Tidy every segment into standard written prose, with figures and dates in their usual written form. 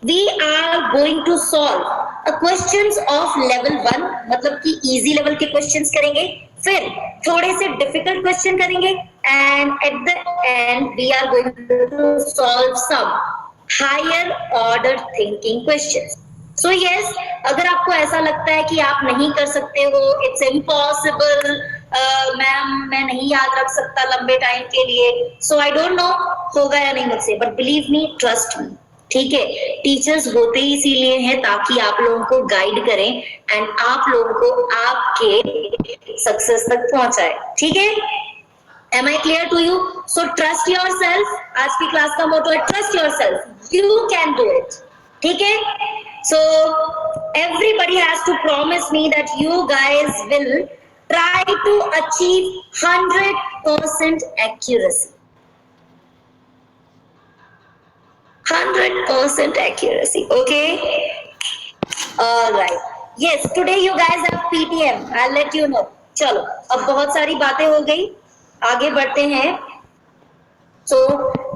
we are going to solve questions of level 1, मतलब कि easy level के questions करेंगे, फिर थोड़े से difficult question करेंगे, and at the end we are going to solve some higher order thinking questions. So yes, अगर आपको ऐसा लगता है कि आप नहीं कर सकते हो, it's impossible, मैम मैं नहीं याद रख सकता लंबे टाइम के लिए, so I don't know होगा या नहीं मुझसे, but believe me, trust me, ठीक है, टीचर्स होते ही इसीलिए हैं ताकि आप लोगों को गाइड करें एंड आप लोगों को आपके सक्सेस तक पहुंचाए, ठीक है? Am I clear to you? So trust yourself. आज की क्लास का मोटो है trust yourself. You can do it. ठीक है? So everybody has to promise me that you guys will try to achieve 100% accuracy. 100% accuracy. Okay? All right. Yes, today you guys have PTM. I'll let you know. चलो, अब बहुत सारी बातें हो गई, आगे बढ़ते हैं. So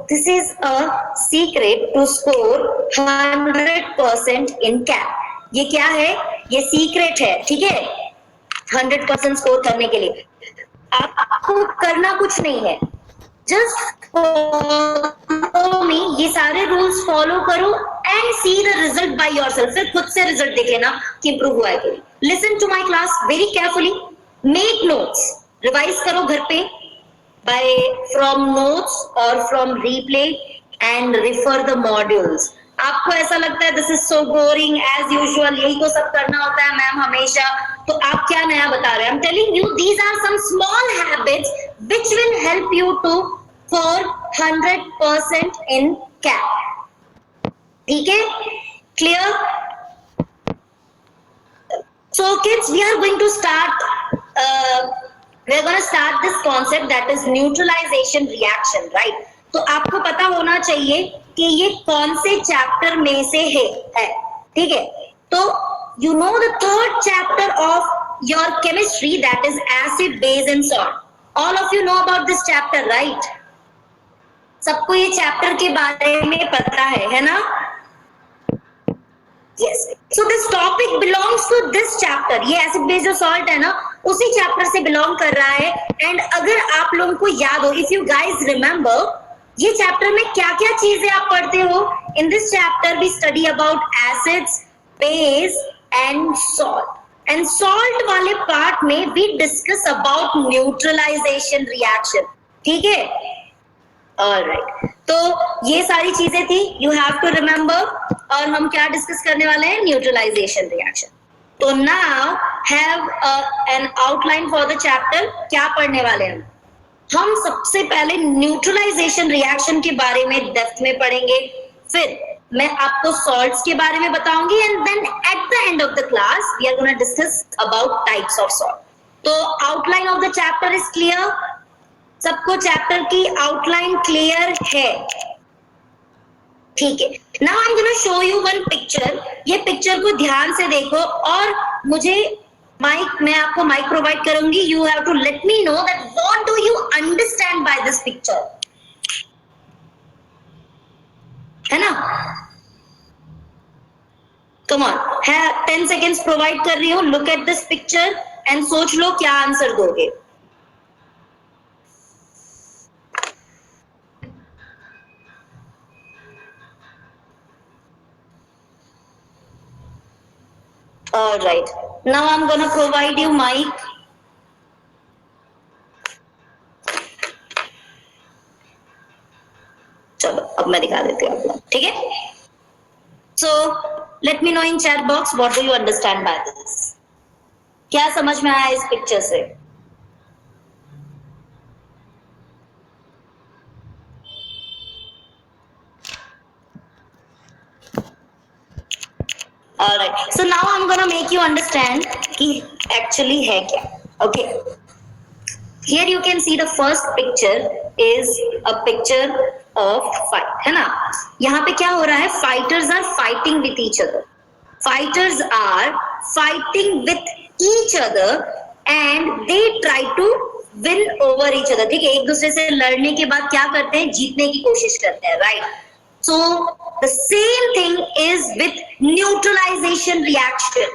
this is a secret to score 100% in CAP. ये क्या है? ये सीक्रेट है, ठीक है? 100% स्कोर करने के लिए आपको करना कुछ नहीं है, जस्ट फॉलो मी, ये सारे रूल्स फॉलो करो and see the result by yourself. फिर खुद से रिजल्ट देख लेना कि इंप्रूव हुआ है कि नहीं. Listen to my class very carefully, make notes, revise करो घर पे by from notes or from replay and refer the modules. आपको ऐसा लगता है this is so boring as usual, यही तो सब करना होता है मैम हमेशा, तो आप क्या नया बता रहे हैं? I'm telling you these are some small habits which will help you to score 100% in CAP. ठीक है? Clear? So kids, we are going to start we are going to start this concept that is neutralization reaction, right? तो आपको पता होना चाहिए कि ये कौन से चैप्टर में से है, ठीक है? तो you know the third chapter of your chemistry, that is acid, base and salt. All of you know about this chapter, right? सबको ये चैप्टर के बारे में पता है ना? Yes. So this topic belongs to this chapter. ये acid base और salt है ना, उसी चैप्टर से बिलोंग कर रहा है. एंड अगर आप लोगों को याद हो, इफ यू गाइज रिमेम्बर, ये चैप्टर में क्या क्या चीजें आप पढ़ते हो? In this chapter we study about acids, base and salt. And salt वाले पार्ट में we discuss about neutralization reaction, ठीक है? ऑलराइट, तो ये सारी चीजें थी, यू हैव टू रिमेम्बर. और हम क्या डिस्कस करने वाले हैं? Neutralisation reaction. तो now have an outline for the chapter. क्या पढ़ने वाले हैं हम? सबसे पहले न्यूट्रलाइजेशन रिएक्शन के बारे में डेप्थ में पढ़ेंगे, फिर मैं आपको सॉल्ट्स के बारे में बताऊंगी and then at the end of the class we are gonna discuss about types of salt. तो outline of the chapter is clear? सबको चैप्टर की आउटलाइन क्लियर है? ठीक है. Now I am gonna show you one picture. ये picture को ध्यान से देखो और मुझे माइक, मैं आपको माइक प्रोवाइड करूंगी. You have to let me know that what do you understand by this picture, है ना? कम ऑन, 10 सेकेंड्स प्रोवाइड कर रही हूँ. Look at this picture and सोच लो क्या आंसर दोगे. All right. Now I'm gonna provide you mic. चलो अब मैं दिखा देती हूँ आपको, ठीक है? So let me know in chat box what do you understand by this. क्या समझ में आया इस पिक्चर से? Alright, so now I'm gonna make you understand कि actually है क्या. Okay, here you can see the first picture is a picture of fight, है ना? यहाँ पे क्या हो रहा है? Fighters are fighting with each other. Fighters are fighting with each other and they try to win over each other. ठीक है, एक दूसरे से लड़ने के बाद क्या करते हैं? जीतने की कोशिश करते हैं, right? So the same thing is with neutralization reaction.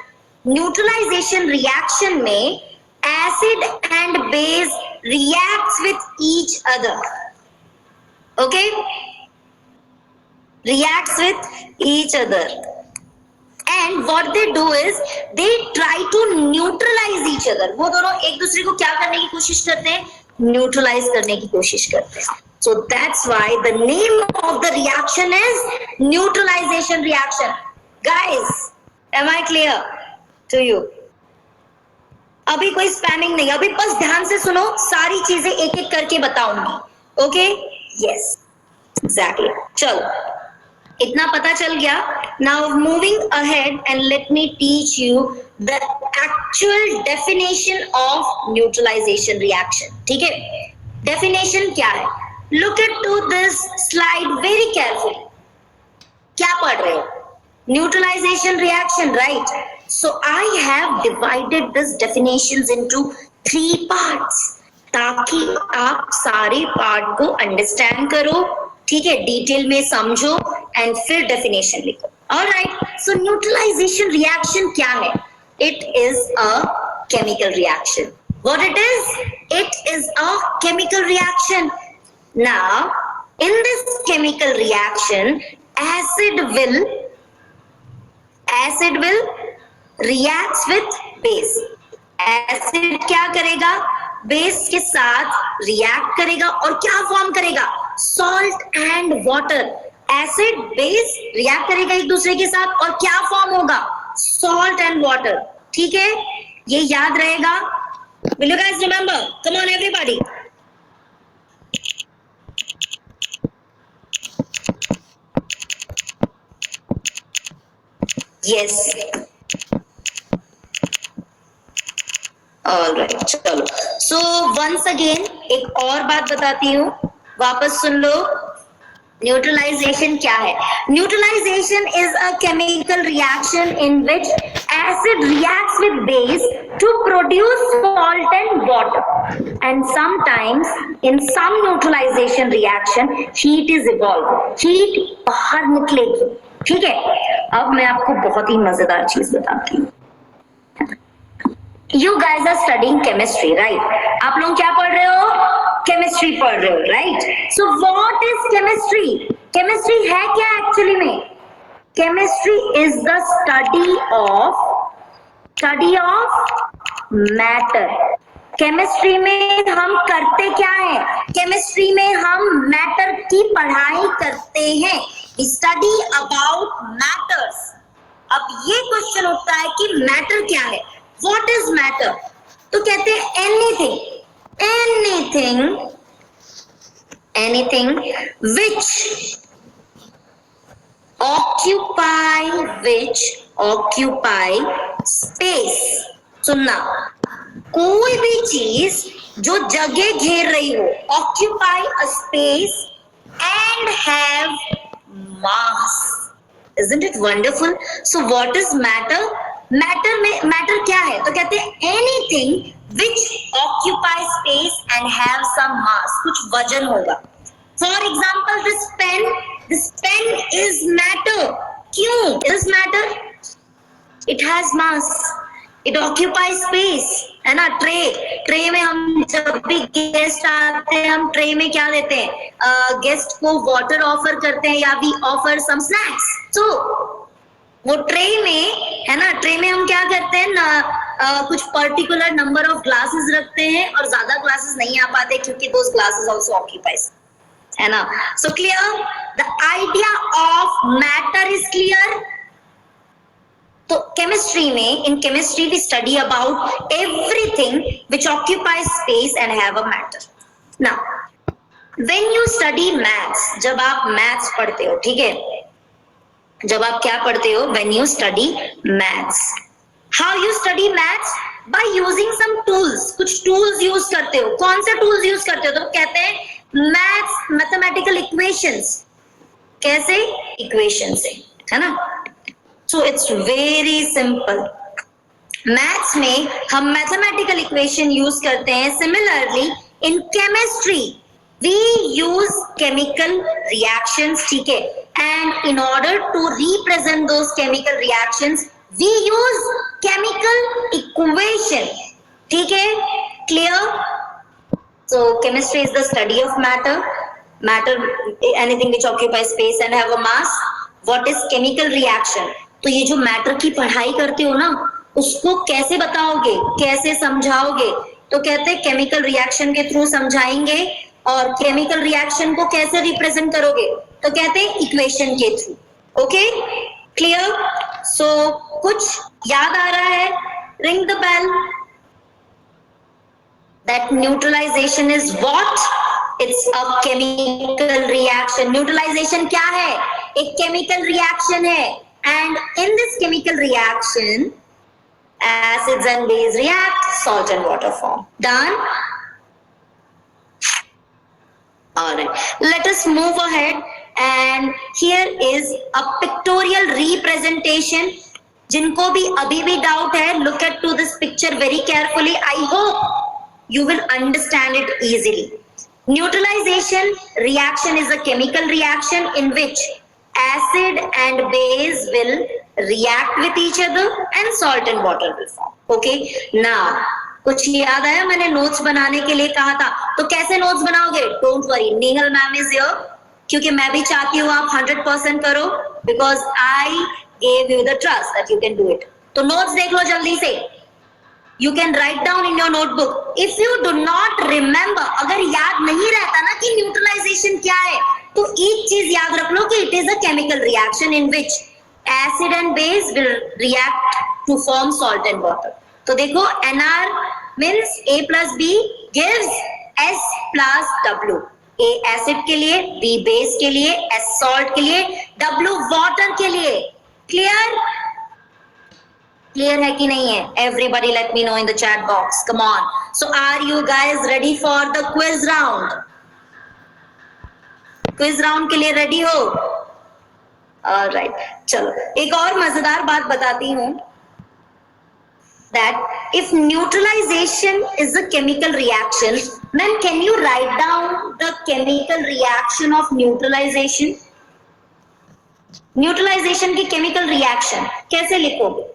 Neutralization reaction में acid and base reacts with each other. Okay? Reacts with each other. And what they do is they try to neutralize each other. वो दोनों एक दूसरे को क्या करने की कोशिश करते हैं? Neutralize करने की कोशिश करते हैं. So that's why the name of the reaction is neutralization reaction. Guys, am I clear to you? अभी कोई स्पैमिंग नहीं, अभी बस ध्यान से सुनो, सारी चीजें एक एक करके बताऊंगी. ओके? Yes, exactly. चलो, इतना पता चल गया. Now moving ahead and let me teach you the actual definition of neutralization reaction. ठीक है? डेफिनेशन क्या है? Look at to this slide very carefully. क्या पढ़ रहे हो? Neutralization reaction, right? So I have divided this definitions into 3 parts ताकि आप सारे पार्ट को अंडरस्टैंड करो. ठीक है? डिटेल में समझो एंड फिर डेफिनेशन लिखो. ऑलराइट. सो न्यूट्रलाइजेशन रिएक्शन क्या है? It is a chemical reaction. What it is? It is a chemical reaction. Now in this chemical reaction acid will reacts with base. Acid क्या करेगा? बेस के साथ रिएक्ट करेगा और क्या फॉर्म करेगा? Salt and water. Acid base react करेगा एक दूसरे के साथ और क्या फॉर्म होगा? Salt and water. ठीक है? ये याद रहेगा. Will you guys remember? Come on everybody. Yes. Alright, चलो. So once again एक और बात बताती हूँ, वापस सुन लो. न्यूट्रलाइजेशन क्या है? Neutralization is a chemical reaction in which acid reacts with base to produce salt and water. And sometimes in some neutralization reaction heat is evolve. Heat बाहर निकलेगी. ठीक है? अब मैं आपको बहुत ही मजेदार चीज बताती हूँ. You guys are studying chemistry, right? आप लोग क्या पढ़ रहे हो? केमिस्ट्री पढ़ रहे हो, right? So what is chemistry? Chemistry है क्या एक्चुअली में? Chemistry is the study of matter. Chemistry में हम करते क्या है? केमिस्ट्री में हम मैटर की पढ़ाई करते हैं. We study about matters. अब ये क्वेश्चन उठता है कि मैटर क्या है? What is matter? तो कहते हैं anything which occupy space. सुनना, कोई भी चीज जो जगह घेर रही हो, occupy a space and have mass. Isn't it wonderful? So what is matter? Matter क्या है? तो कहते हैं anything which occupy space and have some mass. कुछ वजन होगा. For example this pen is matter. क्यों is matter? It has mass, it occupy space. है ना? ट्रे में हम जब भी गेस्ट आते हैं, हम ट्रे में क्या देते हैं? गेस्ट को वाटर ऑफर करते हैं या वी ऑफर सम स्नैक्स. सो वो ट्रे में, है ना, ट्रे में हम क्या करते हैं ना, कुछ पर्टिकुलर नंबर ऑफ ग्लासेस रखते हैं और ज्यादा ग्लासेस नहीं आ पाते क्योंकि दोस ग्लासेस आल्सो ऑक्यूपाइज. है ना? So clear? The idea of matter is clear. तो केमिस्ट्री में, in chemistry we study about everything which occupies space and have a matter. Now when you study maths, जब आप maths पढ़ते हो, ठीक है, जब आप क्या पढ़ते हो? When you study maths. How you study maths? By using some tools. कुछ tools use करते हो. कौन से tools use करते हो? तो कहते हैं maths, mathematical equations. कैसे? Equation से, है ना? So it's very simple. Maths में हम mathematical equation use करते हैं. Similarly in chemistry we use chemical reactions, ठीक है, and in order to represent those chemical reactions we use chemical equation, ठीक है, clear? So chemistry is the study of matter, anything which occupies space and have a mass. What is chemical reaction? तो ये जो matter की पढ़ाई करते हो ना, उसको कैसे बताओगे, कैसे समझाओगे? तो कहते हैं केमिकल रिएक्शन के थ्रू समझाएंगे। और केमिकल रिएक्शन को कैसे रिप्रेजेंट करोगे? तो कहते हैं इक्वेशन के थ्रू। Okay, clear? सो कुछ याद आ रहा है? Ring the bell. That neutralization is what? It's a chemical reaction. Neutralization क्या है? एक chemical reaction है, and in this chemical reaction acids and base react, salt and water form. Done? Alright, let us move ahead, and here is a pictorial representation. जिनको भी अभी भी doubt है, look at to this picture very carefully. I hope you will understand it easily. Neutralization reaction is a chemical reaction in which acid and base will react with each other and salt and water will form. Okay, now कुछ याद आया? मैंने notes बनाने के लिए कहा था, तो कैसे नोट्स बनाओगे? Don't worry, Nehal ma'am is here, क्योंकि मैं भी चाहती हूँ आप 100% करो, because I gave you the trust that you can do it. तो नोट्स देख लो जल्दी से। You can write down in your notebook. If you do not remember, अगर याद नहीं रहता ना कि न्यूट्रलाइजेशन क्या है, तो एक चीज याद रख लो कि it is a chemical reaction in which acid and base will react to form salt and water. तो देखो, NR means A plus B gives S plus W. A acid के लिए, B base के लिए, S salt के लिए, W water के लिए। Clear? Clear है कि नहीं है? Everybody let me know in the chat box. Come on. So are you guys ready for the quiz round? Quiz round के लिए ready हो? Alright. चलो, एक और मजेदार बात बताती हूँ, that if neutralization is a chemical reaction, then can you write down the chemical reaction of neutralization? Neutralization की chemical reaction कैसे लिखोगे?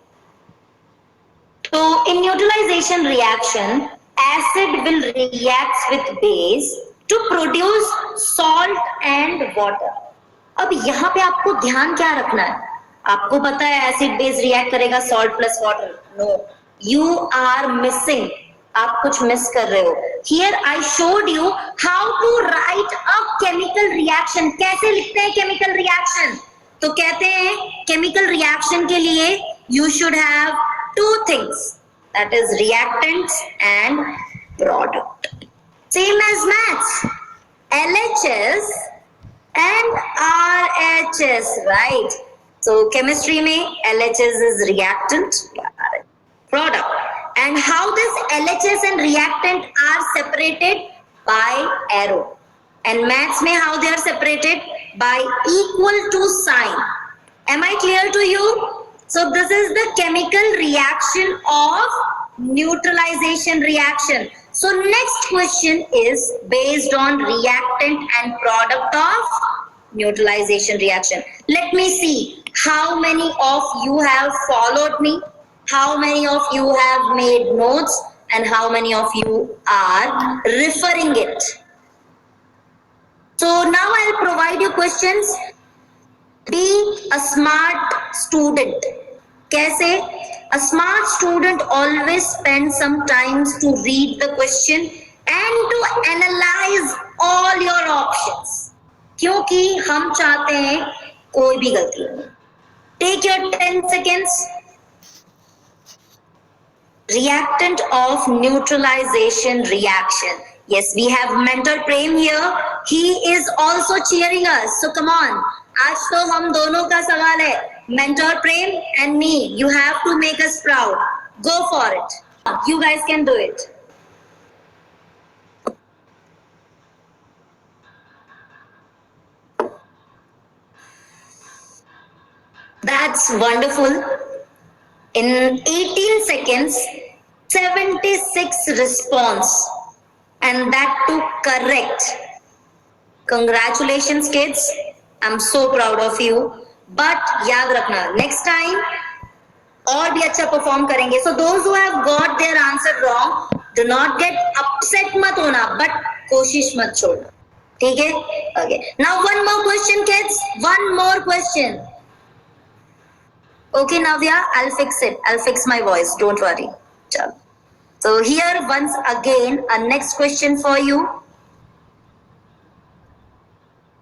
So in neutralization reaction, acid will react with base to produce salt and water. अब यहाँ पे आपको ध्यान क्या रखना है? आपको पता है एसिड बेस रिएक्ट करेगा salt plus water. No, you are missing. आप कुछ मिस कर रहे हो. Here I showed you how to write a chemical reaction. कैसे लिखते हैं chemical reaction? तो कहते हैं chemical reaction के लिए you should have two things, that is reactants and product. Same as maths, LHS and RHS, right? So chemistry में LHS is reactant, product. And how this LHS and reactant are separated? By arrow. And maths में how they are separated? By equal to sign. Am I clear to you? So this is the chemical reaction of neutralization reaction. So next question is based on reactant and product of neutralization reaction. Let me see how many of you have followed me, how many of you have made notes, and how many of you are referring it. So now I'll provide you questions. Be a smart student. कैसे? A smart student always spends some time to read the question and to analyze all your options. क्योंकि हम चाहते हैं कोई भी गलती नहीं. Take your 10 seconds. Reactant of neutralization reaction. Yes, we have mentor Prem here. He is also cheering us. So come on. आज तो हम दोनों का सवाल है. Mentor Prem and me. You have to make us proud. Go for it. You guys can do it. That's wonderful. In 18 seconds, 76 response, and that too correct. Congratulations kids, I'm so proud of you. But याद रखना next time और भी अच्छा perform करेंगे. So those who have got their answer wrong, do not get upset मत होना, but कोशिश मत छोड़ना. ठीक है? Okay. Now one more question kids, one more question. Okay Navya, I'll fix it. I'll fix my voice. Don't worry. चलो. So here once again a next question for you.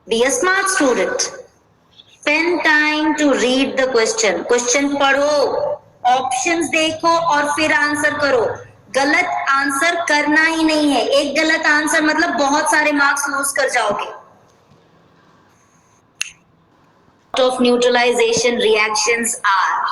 Be a smart student. Spend time to read the question. Question पढ़ो, options देखो और फिर answer करो. गलत answer करना ही नहीं है. एक गलत आंसर मतलब बहुत सारे मार्क्स लूज कर जाओगे. Of neutralization reactions are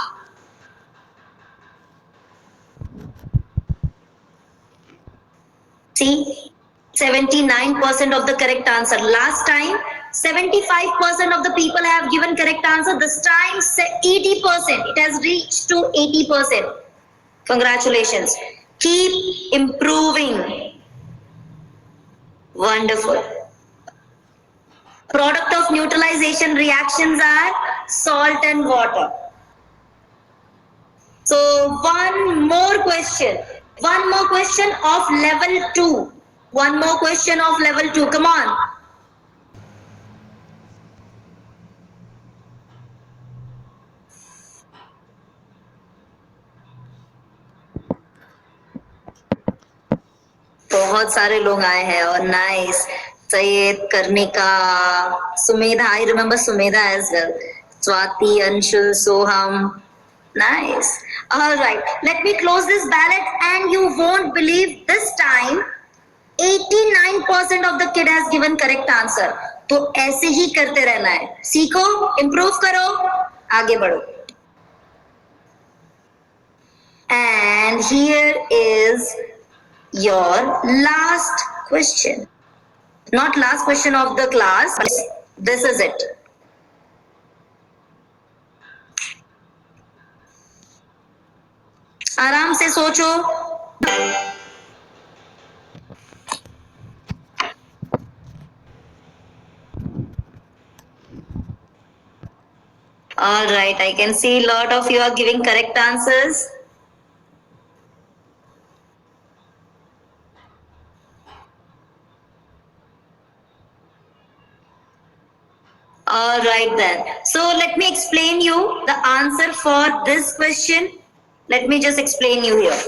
see 79% of the correct answer. Last time 75% of the people have given correct answer. This time 80%. It has reached to 80%. Congratulations. Keep improving. Wonderful. Product of neutralization reactions are salt and water. So one more question. One more question of level 2. One more question of level 2. Come on. बहुत सारे लोग आए हैं और nice. Sayed, Karnika, Sumedha. I remember Sumedha as well. Swati, Anshul, Soham. Nice. All right. Let me close this ballot and you won't believe this time 89% of the kid has given correct answer. तो ऐसे ही करते रहना है. सीखो, improve करो, आगे बढ़ो. And here is your last question. Not last question of the class. This is it. आराम से सोचो. All right, I can see a lot of you are giving correct answers. All right then. So let me explain you the answer for this question. Let me just explain you here.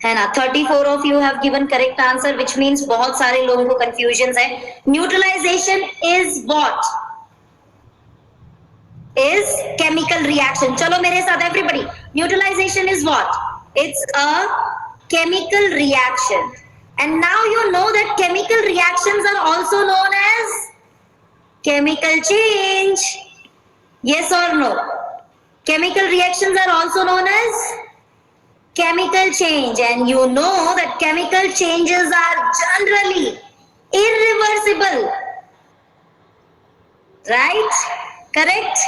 है ना, 34 of you have given correct answer, which means बहुत सारे लोगों को confusions है. Neutralization is what? Is chemical reaction. चलो मेरे साथ everybody. Neutralization is what? It's a chemical reaction. And now you know that chemical reactions are also known as chemical change. Yes or no? Chemical reactions are also known as chemical change. And you know that chemical changes are generally irreversible. Right? Correct?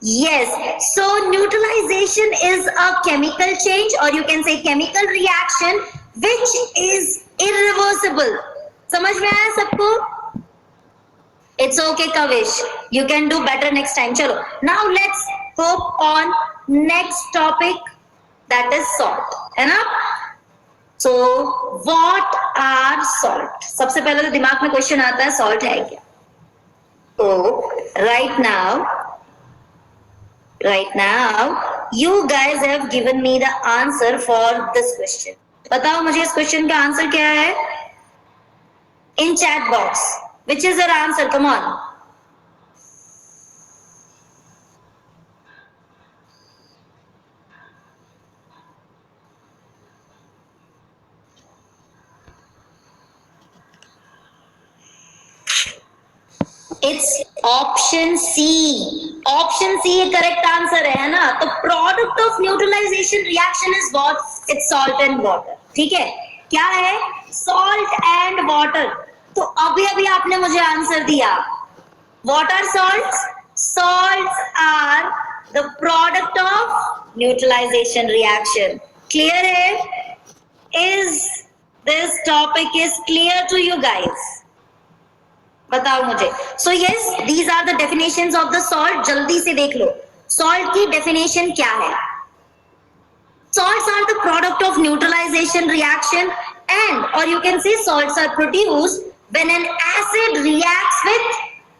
Yes. So neutralization is a chemical change, or you can say chemical reaction, which is irreversible. समझ में आया सबको? It's okay, Kavish. You can do better next time. Chalo. Now let's hope on next topic, that is salt. है ना? So what are salt? सबसे पहले तो दिमाग में क्वेश्चन आता है salt है क्या? So right now you guys have given me the answer for this question. बताओ मुझे इस क्वेश्चन का आंसर क्या है? In chat box. Which is your answer? Come on. It's option C. Option C correct answer है ना? तो product of neutralization reaction is what? It's salt and water. ठीक है? क्या है? Salt and water. तो अभी आपने मुझे आंसर दिया. What are salts? Salts are the product of neutralization reaction. Clear है? Is this topic is clear to you guys? बताओ मुझे। So yes, these are the definitions of the salt. जल्दी से देख लो सॉल्ट की डेफिनेशन क्या है। Salts are the product of neutralization reaction and or you can say salts are produced when an acid reacts with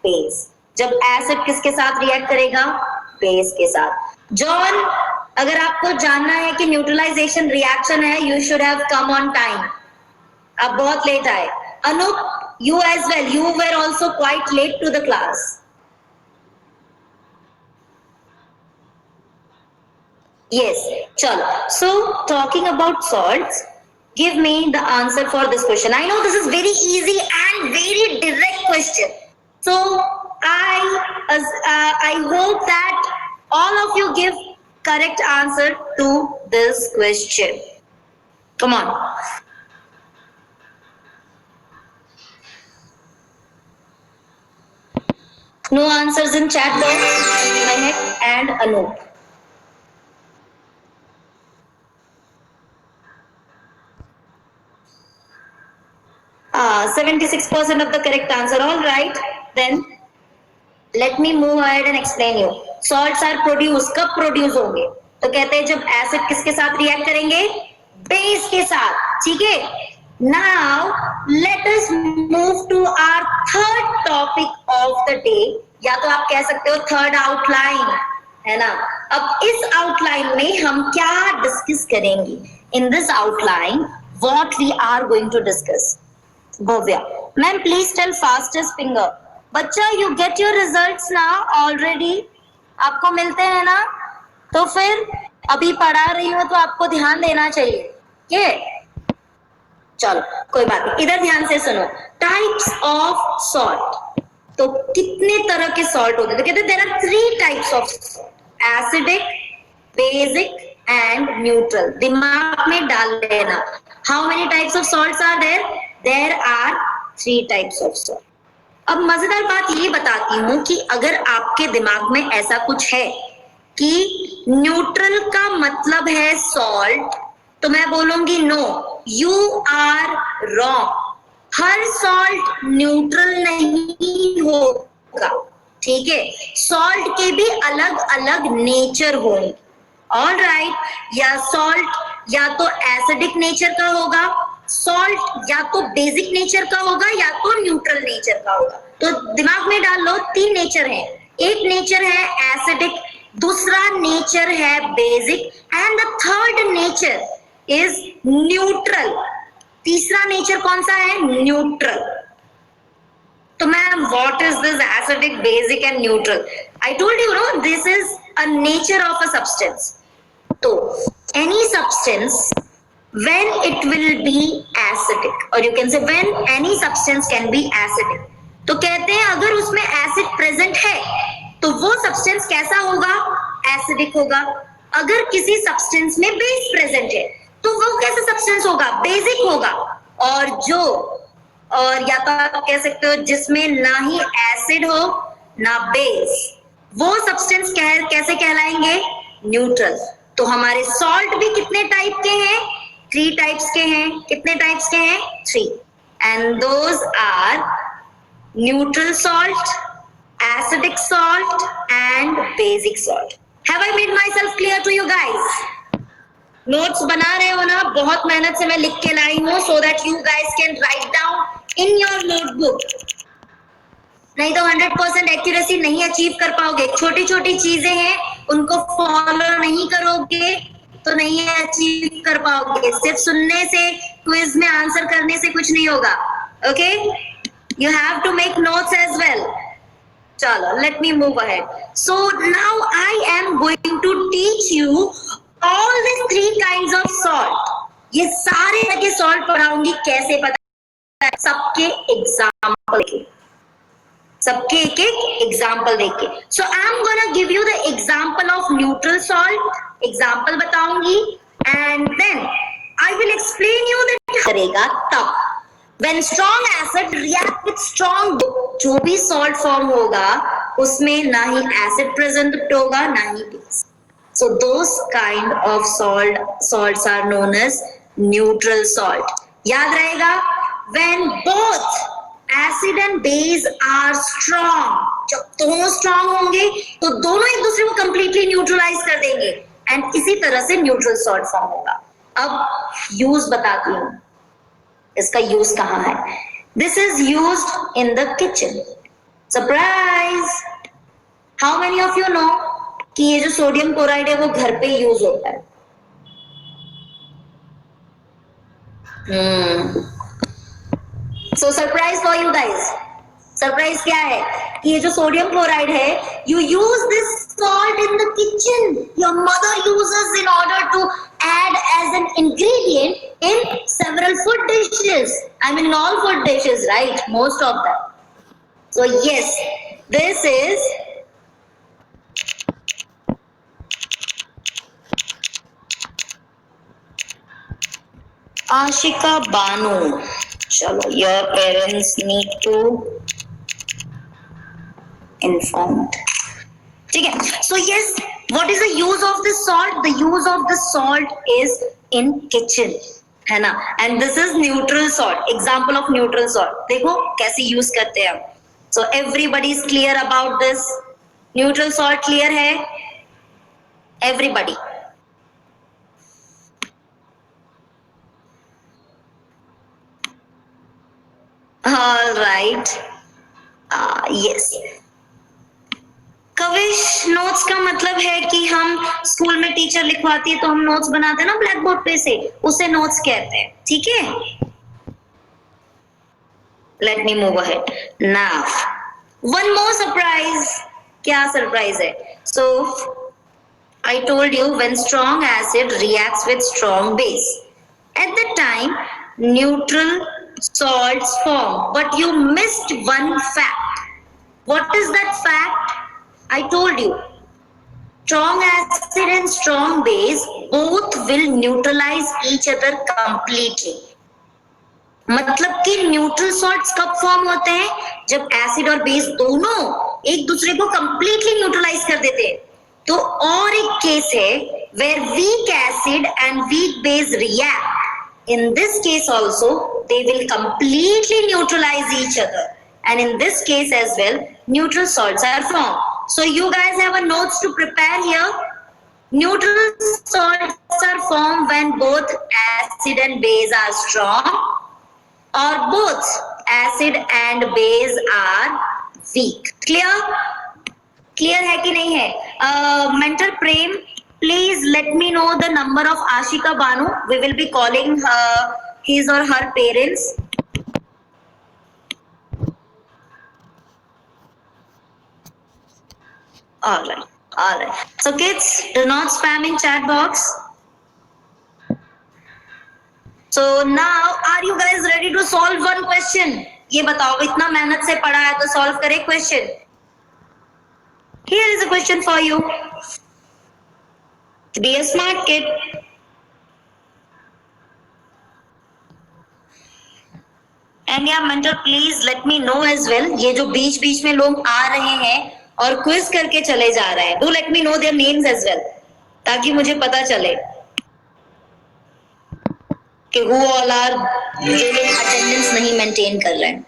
base. जब acid किसके साथ react करेगा? Base के साथ। जॉन, अगर आपको जानना है कि न्यूट्रलाइजेशन रिएक्शन है, you should have come on time. आप बहुत लेट आए। Anoop, you as well, you were also quite late to the class. Yes, chalo. So talking about salts, give me the answer for this question. I know this is very easy and very direct question. So I hope that all of you give correct answer to this question. Come on. No answers in chat box. Mehak and Anup. 76% of the correct answer. All right, then let me move ahead and explain you. Salts are produced. कब produce होंगे? तो कहते हैं जब acid किसके साथ react करेंगे? Base के साथ. ठीक है? Now let us move to our third topic of the day. या तो आप कह सकते हो third outline, है ना? अब इस outline में हम क्या discuss करेंगे? In this outline, what we are going to discuss? Bhavya, ma'am, please tell fastest finger. बच्चा, you get your results now already. आपको मिलते हैं ना? तो फिर अभी पढ़ा रही हूँ तो आपको ध्यान देना चाहिए। ये चलो कोई बात नहीं, इधर ध्यान से सुनो। Types of salt. तो कितने तरह के salt होते हैं? तो कहते हैं there are 3 types of salt: acidic, basic and neutral. दिमाग में डाल लेना। How many types of salts are there? There are 3 types of salt. अब मजेदार बात ये बताती हूँ कि अगर आपके दिमाग में ऐसा कुछ है कि न्यूट्रल का मतलब है सॉल्ट, तो मैं बोलूंगी नो, यू आर रॉन्ग। हर सॉल्ट न्यूट्रल नहीं होगा, ठीक है? सॉल्ट के भी अलग अलग नेचर होंगे। ऑल राइट, या सॉल्ट या तो एसिडिक नेचर का होगा, सॉल्ट या तो बेसिक नेचर का होगा या तो न्यूट्रल नेचर का होगा। तो दिमाग में डाल लो 3 नेचर है। एक नेचर है एसिडिक, दूसरा नेचर है basic and the third nature is neutral. तीसरा नेचर कौन सा है? न्यूट्रल। तो ma'am what is this acidic, basic and neutral? I told you know, this is a nature of a substance. तो any substance when it will be acidic or you can say when any substance can be acidic, तो कहते हैं अगर उसमें acid present है तो वो substance कैसा होगा? एसिडिक होगा। अगर किसी सब्सटेंस में बेस प्रेजेंट है तो वो कैसा सब्सटेंस होगा? बेसिक होगा। और या तो आप कह सकते हो जिसमें ना ही एसिड हो ना बेस, वो सब्सटेंस कैसे कहलाएंगे? न्यूट्रल। तो हमारे सॉल्ट भी कितने टाइप के हैं? 3 टाइप्स के हैं। कितने टाइप्स के हैं? 3, and those are neutral salt, acidic salt and basic salt. Have I made myself clear to you guys? Notes बना रहे हो ना? बहुत मेहनत से मैं लिख के लाई हूं so that you guys can write down in your notebook. नहीं तो 100% एक्यूरेसी नहीं अचीव कर पाओगे। छोटी छोटी चीजें हैं, उनको फॉलो नहीं करोगे तो नहीं अचीव कर पाओगे। सिर्फ सुनने से, क्विज में आंसर करने से कुछ नहीं होगा। Okay, you have to make notes as well. चलो, let me move ahead. So now I am going to teach you all this 3 kinds of salt. ये सारे तरह के सॉल्ट पढ़ाऊंगी। कैसे पता? सबके एग्जाम्पल के, सबके एक एक एग्जाम्पल देके। So I am gonna give you the example of neutral salt, example बताऊंगी and then I will explain you that करेगा तब when strong acid react with strong, जो भी सॉल्ट फॉर्म होगा उसमें ना ही एसिड प्रेजेंट होगा ना ही base. So those kind of salts are known as neutral salt. याद रहेगा, when both acid and base are strong, जब दोनों स्ट्रॉन्ग होंगे तो दोनों एक दूसरे को कंप्लीटली न्यूट्रलाइज कर देंगे एंड इसी तरह से न्यूट्रल सॉल्ट फॉर्म होगा। अब यूज बताती हूँ, इसका यूज कहाँ है। This is used in the kitchen. Surprise! How many of you know कि ये जो सोडियम क्लोराइड है वो घर पे यूज होता है? So surprise for you guys. Surprise क्या है कि ये जो सोडियम क्लोराइड है, you use this salt in the kitchen, your mother uses in order to add as an ingredient in several food dishes. I mean, in all food dishes, right? Most of them. So yes, this is Ashika Banu. Chalo, your parents need to informed. ठीक है? So yes, what is the use of this salt? The use of the salt is in kitchen, है ना? And this is neutral salt. Example of neutral salt. देखो कैसे use करते हैं हम. So everybody is clear about this. Neutral salt clear है? Everybody. All right. Yes. Kavish, notes का मतलब है कि हम स्कूल में टीचर लिखवाती है तो हम नोट्स बनाते हैं ना ब्लैक बोर्ड पे से, उसे नोट्स कहते हैं। ठीक है? Late me move ahead now. One more surprise. क्या सरप्राइज है? सो I told you when strong acid reacts with strong base, at the time neutral salts form, but you missed one fact. What is that fact? I told you, strong acid and strong base both will neutralize each other completely. मतलब कि neutral salts कब form होते हैं? जब acid और base दोनों एक दूसरे को कंप्लीटली न्यूट्रलाइज कर देते हैं। तो और एक केस है where weak acid and weak base react. In this case also, they will completely neutralize each other. And in this case as well, neutral salts are formed. So you guys have a notes to prepare here. Neutral salts are formed when both acid and base are strong, or both acid and base are weak. Clear? Clear है कि नहीं है? Mentor Prem, please let me know the number of Ashika Banu. We will be calling his or her parents. All right. So kids, do not spam in chat box. So now, are you guys ready to solve one question? ये बताओ, इतना मेहनत से पढ़ा है तो solve करे question. Here is a question for you. Be a smart kid. And yeah, mentor, please let me know as well. ये जो बीच-बीच में लोग आ रहे हैं और क्विज करके चले जा रहे हैं, do let me know their names as well, ताकि मुझे पता चले कि who all are जो लोग अटेंडेंस नहीं मेंटेन कर रहे हैं।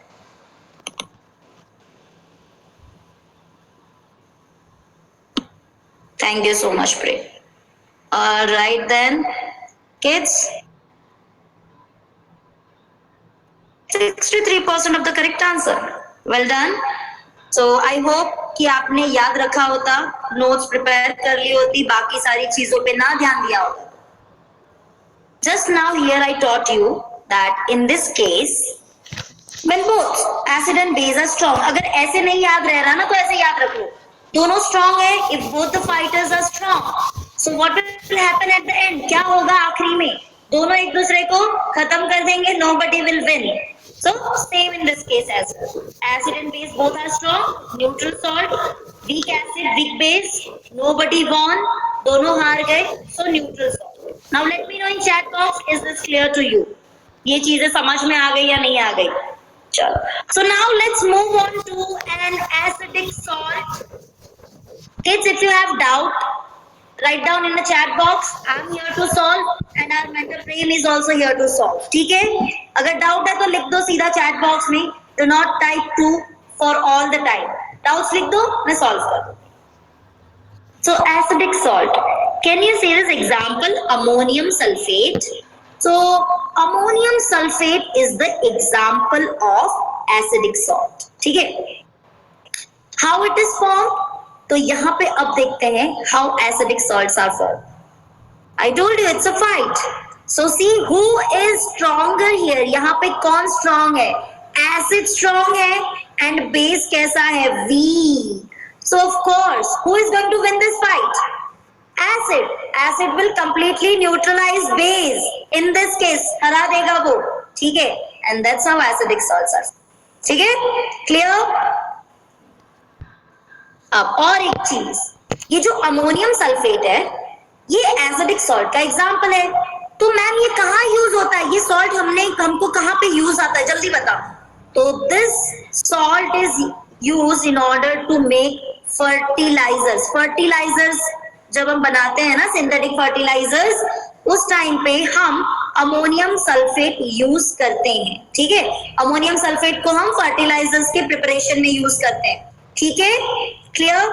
Thank you so much, Prem. All right then, kids. 63% of the correct answer. Well done. So I hope कि आपने याद रखा होता, नोट्स प्रिपेयर कर ली होती, बाकी सारी चीजों पे ना ध्यान दिया होता। Just now here I taught you that in this case, when both acid and base are strong, अगर ऐसे नहीं याद रह रहा ना तो ऐसे याद रख लो, दोनों strong है, if both the fighters are strong, so what will happen at the end? क्या होगा आखिरी में? दोनों एक दूसरे को खत्म कर देंगे, nobody will win. So same in this case as well. Acid and base both are strong. Neutral salt, weak acid, weak base. Nobody won. दोनों हार गए. So neutral salt. Now let me know in chat box. Is this clear to you? ये चीजें समझ में आ गई या नहीं आ गई? चलो. So now let's move on to an acidic salt. Kids, if you have doubt, write down in the chat box. I'm here to solve and our mentor Prem is also here to solve. ठीक है? अगर doubt है तो लिख दो सीधा chat box में Do not type 2 for all the time. Doubts लिख दो, मैं solve कर दूँ. So acidic salt. Can you say this example? Ammonium sulfate. So ammonium sulfate is the example of acidic salt. ठीक है? How it is formed? तो यहाँ पे अब देखते हैं how acidic salts are formed. I told you it's a fight. So see who is stronger here. यहाँ पे कौन strong है? Acid strong है and base कैसा है? Weak. So of course, who is going to win this fight? Acid. Acid will completely neutralize base. In this case, हरा देगा वो. ठीक है? And that's how acidic salts are. ठीक है? Clear? अब और एक चीज, ये जो अमोनियम सल्फेट है ये एसिडिक सॉल्ट का एग्जांपल है. तो मैम ये कहाँ यूज होता है? ये सॉल्ट हमको कहाँ पे यूज आता है? जल्दी बताओ. तो this salt is use in order to make fertilizers. Fertilizers जब हम बनाते हैं ना, सिंथेटिक फर्टिलाइजर्स, उस टाइम पे हम अमोनियम सल्फेट यूज करते हैं. ठीक है? अमोनियम सल्फेट को हम फर्टिलाइजर्स के प्रिपरेशन में यूज करते हैं. ठीक है? क्लियर?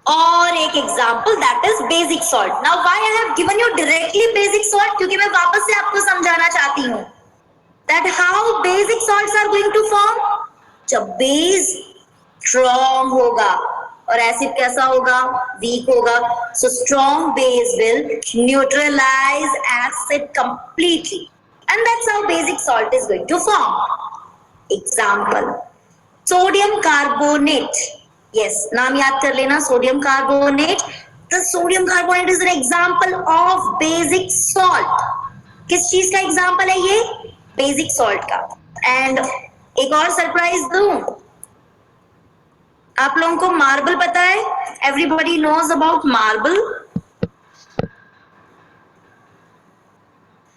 और एक example that is basic salt. Now why I have given you directly basic salt? क्योंकि मैं वापस से आपको समझाना चाहती हूँ that how basic salts are going to form. जब बेस स्ट्रॉन्ग होगा और एसिड कैसा होगा? वीक होगा. So strong base will neutralize acid completely and that's how basic salt is going to form. Example, sodium carbonate. Yes, नाम याद कर लेना, sodium carbonate. The sodium carbonate is an example of basic salt. किस चीज का example है ये? Basic salt का. And एक और surprise दूं, आप लोगों को marble पता है? Everybody knows about marble.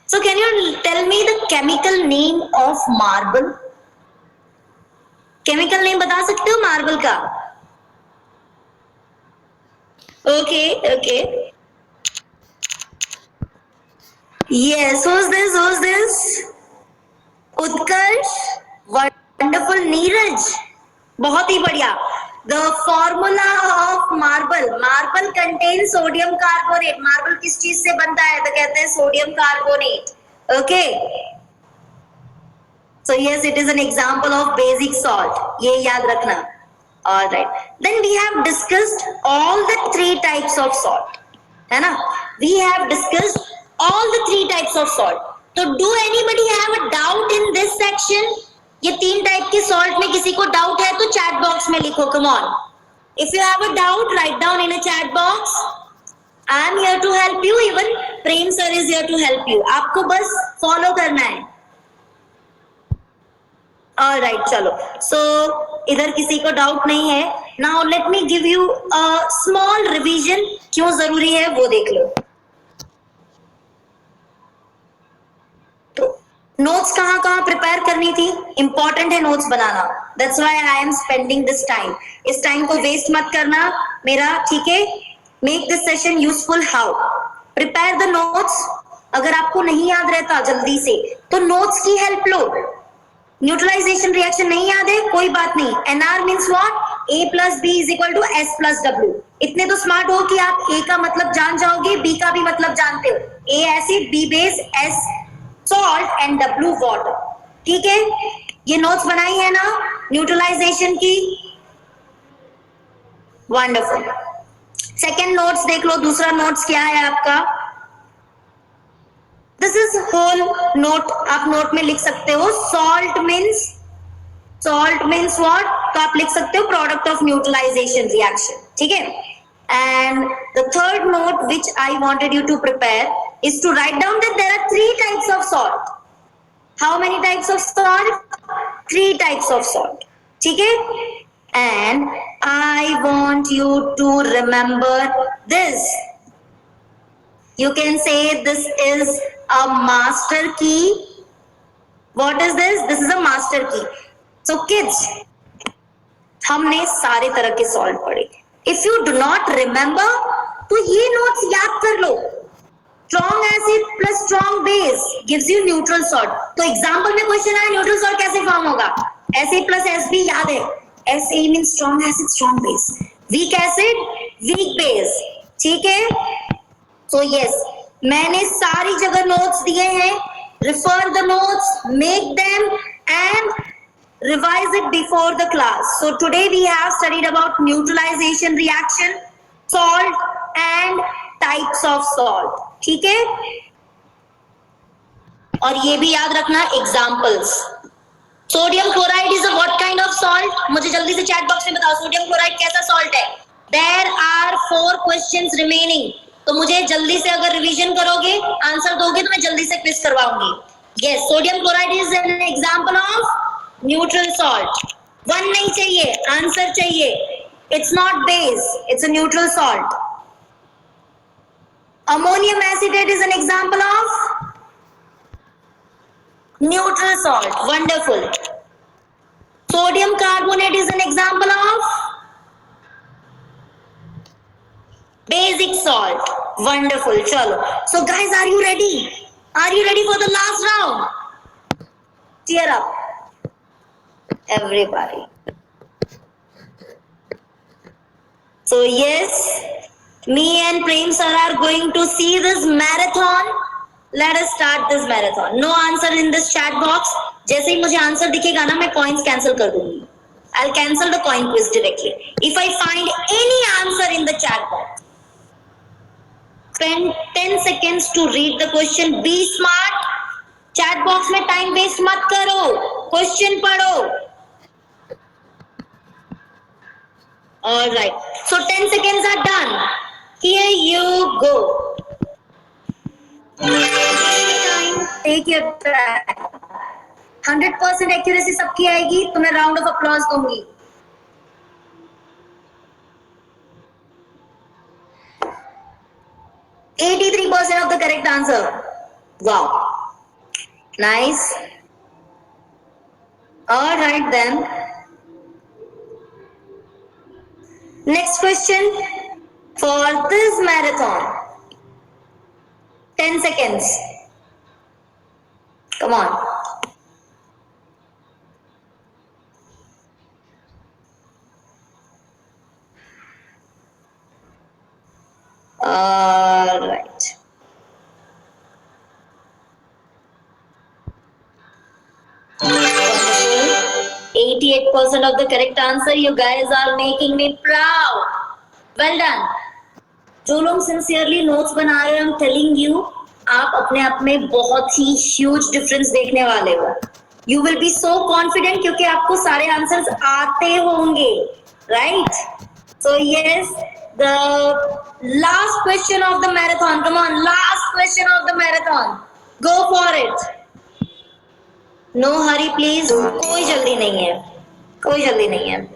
So can you tell me the chemical name of marble? Chemical name बता सकते हो marble का? Okay. Yes, who's this? Utkarsh, wonderful. Neeraj, बहुत ही बढ़िया. The formula of marble contains sodium carbonate. Marble किस चीज से बनता है? तो कहते हैं sodium carbonate. Okay. So yes, it is an example of basic salt. ये याद रखना. All right. Then we have discussed all the 3 types of salt. है ना? We have discussed all the 3 types of salt. So do anybody have a doubt in this section? ये 3 type के salt में किसी को डाउट है तो chat box में लिखो. Come on. If you have a doubt, write down in a chat box. I am here to help you. Even Prem sir is here to help you. आपको बस फॉलो करना है. ऑलराइट, चलो. सो इधर किसी को डाउट नहीं है. Now let me give you a small revision. क्यों जरूरी है वो देख लो. नोट्स कहाँ कहाँ प्रिपेयर करनी थी? इंपॉर्टेंट है notes banana. That's why I am spending this time. इस टाइम को वेस्ट मत करना मेरा. ठीक है? Make this session useful. How? Prepare the notes. अगर आपको नहीं याद रहता जल्दी से तो नोट्स की हेल्प लो. न्यूट्रलाइजेशन रिएक्शन नहीं याद है? कोई बात नहीं. NR means what? A plus B is equal to S plus W. इतने तो स्मार्ट हो कि आप A का मतलब जान जाओगे, B का भी मतलब जानते हो. A acid, B base, S salt and W water. ठीक है? ये नोट्स बनाई है ना न्यूट्रलाइजेशन की? वंडरफुल. सेकेंड नोट्स देख लो. दूसरा नोट्स क्या है आपका? This is whole note. आप नोट में लिख सकते हो सॉल्ट मीन्स व्हाट? तो आप लिख सकते हो प्रोडक्ट ऑफ न्यूट्रलाइजेशन रिएक्शन. ठीक है? And the third note which I wanted you to prepare is to write down that there are 3 types of salt. How many types of salt? 3 types of salt. ठीक है? And I want you to remember this. You can say this is a master key. What is this? This is a master key. So kids, हमने सारे तरह के salt पढ़े. If you do not remember, तो ये notes याद कर लो. Strong acid plus strong base gives you neutral salt. तो एग्जांपल में क्वेश्चन आया न्यूट्रल सॉल्ट कैसे फॉर्म होगा, एसिड प्लस एसबी याद है, SA means strong acid strong base, weak acid weak base, ठीक है। सो यस, मैंने सारी जगह नोट्स दिए हैं, refer the notes, make them and revise it before the class. So today we have studied about neutralization reaction, salt and types of salt, ठीक है। और ये भी याद रखना examples. Sodium chloride is a what kind of salt, मुझे जल्दी से चैट बॉक्स में बताओ सोडियम क्लोराइड कैसा सॉल्ट है। देयर आर 4 क्वेश्चंस रिमेनिंग, तो मुझे जल्दी से अगर रिवीजन करोगे आंसर दोगे तो मैं जल्दी से क्विज करवाऊंगी। Yes, sodium chloride is an example of neutral salt. 1 नहीं चाहिए, आंसर चाहिए। It's not base, it's a neutral salt. Ammonium acetate is an example of neutral salt, wonderful. Sodium carbonate is an example of basic salt, wonderful. Chalo, so guys, are you ready? Are you ready for the last round? Cheer up everybody. So yes, me and Prem sir are going to see this marathon. Let us start this marathon. No answer in this chat box. जैसे ही मुझे answer दिखेगा ना मैं points cancel कर दूंगी. I'll cancel the coin quiz directly. If I find any answer in the chat box, spend 10 seconds to read the question. Be smart. Chat box में time waste मत करो. Question पढ़ो. All right. So 10 seconds are done. Here you go. Take your time. 100% accuracy सबकी आएगी तो मैं round of applause दूंगी। – 83% of the correct answer. Wow, nice. All right then. Next question for this marathon. 10 seconds. Come on. All right. Wonderful. 88% of the correct answer. You guys are making me proud. Well done. जो लोग sincerely notes बना रहे हो, I am telling you, आप अपने आप में बहुत ही ह्यूज डिफरेंस देखने वाले हो। You will be so confident क्योंकि आपको सारे आंसर्स आते होंगे, right? So yes, the last question of the marathon, come on, last question of the marathon, go for it. No hurry please, कोई जल्दी नहीं है, कोई जल्दी नहीं है।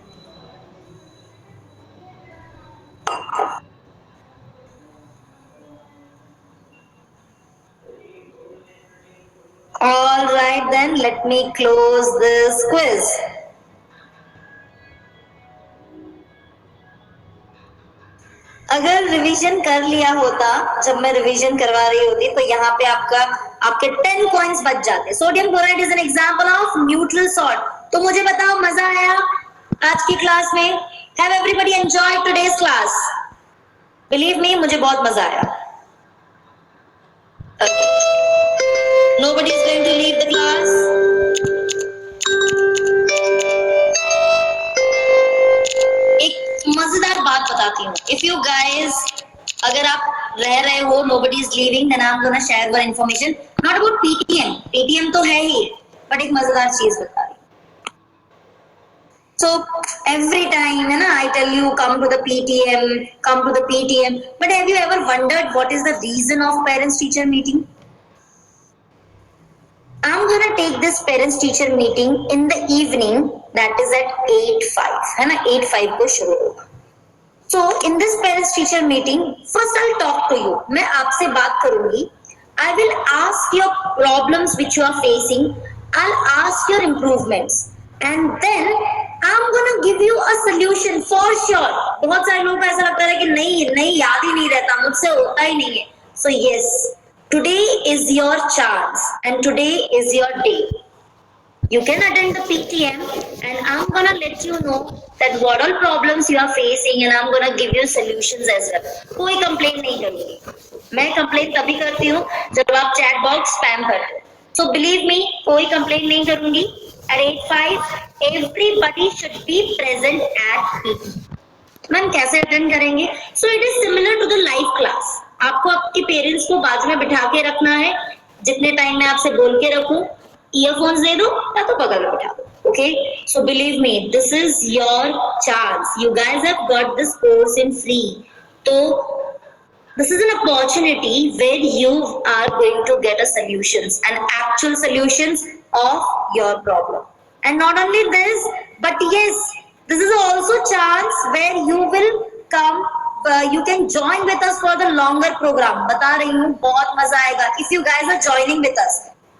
All right then, let me close this quiz. अगर रिवीजन कर लिया होता, जब मैं रिवीजन करवा रही होती तो यहाँ पे आपके 10 पॉइंट्स बच जाते। Sodium chloride is an example of neutral salt. तो मुझे बताओ, मजा आया आज की क्लास में? Have everybody enjoyed today's class? Believe me, मुझे बहुत मजा आया। Nobody is going to leave the class. एक मजेदार बात बताती हूँ। If you guys, अगर आप रह रहे हो, nobody is leaving, then I'm gonna share one information. Not about PTM. PTM तो है ही, but एक मजेदार चीज बता रही हूँ। So every time है ना, I tell you come to the PTM, come to the PTM. But have you ever wondered what is the reason of parents-teacher meeting? I'm gonna take this parents teacher meeting in the evening, that is at 8:05, है ना, 8:05 को शुरू होगा। So in this parents teacher meeting, first I'll talk to you. मैं आपसे बात करूंगी। I will ask your problems which you are facing. I'll ask your improvements, and then I'm gonna give you a solution for sure. बहुत सारे लोगों को ऐसा लगता है कि नहीं याद ही नहीं रहता, मुझसे होता ही नहीं है। So yes, today is your chance and today is your day. You can attend the PTM and I'm gonna let you know that what all problems you are facing and I'm gonna give you solutions as well. कोई complain नहीं करूंगी. मैं complain तभी करती हूँ जब आप chat box spam करते हो. So believe me, कोई कंप्लेन नहीं करूंगी. At 8:05, everybody should be present at PTM. Ma'am कैसे अटेंड करेंगे? So it is similar to the live class. आपको आपके पेरेंट्स को बाजू में बिठा के रखना है. जितने टाइम मैं आपसे बोल के रखूं, ईयरफोन्स दे दो या तो बगल में बिठा दो. Okay, so believe me, this is your chance. You guys have got this course in free. तो this is an opportunity where you are going to get a solutions and actual solutions of your problem. And not only this, but yes, this is also chance where you will come, you can join with us for the longer program. बता रही हूँ बहुत मजा आएगा if you guys are joining with us.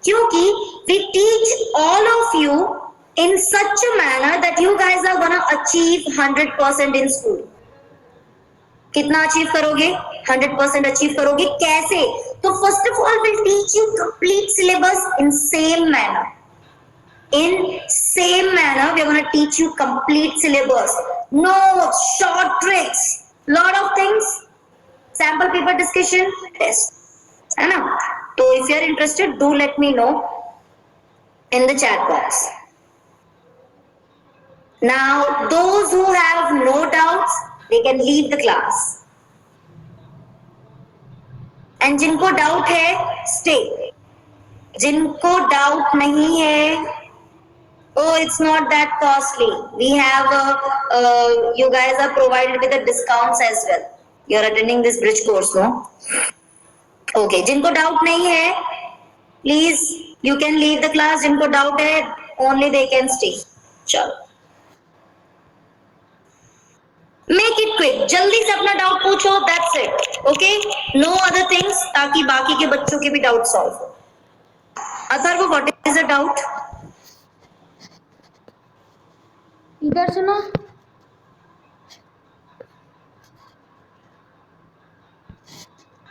क्योंकि we teach all of you in such a manner that you guys are gonna achieve 100% in school. कितना achieve करोगे? 100% achieve करोगे. कैसे? तो first of all will teach you complete syllabus in same manner. In same manner, we are going to teach you complete syllabus, notes, short tricks, lot of things, sample paper discussion, test. है ना? तो if you are interested, do let me know in the chat box. Now, those who have no doubts, they can leave the class. And जिनको doubt है, stay. जिनको doubt नहीं है, oh, it's not that costly. We have, you guys are provided with the discounts as well. You're attending this bridge course, no? Okay, जिनको doubt नहीं है, please, you can leave the class. जिनको doubt है, only they can stay. चलो. Make it quick. जल्दी से अपना doubt पूछो. That's it. Okay? No other things, ताकि बाकी के बच्चों के भी doubt solve हो. Atharva, what is the doubt? इधर सुनो.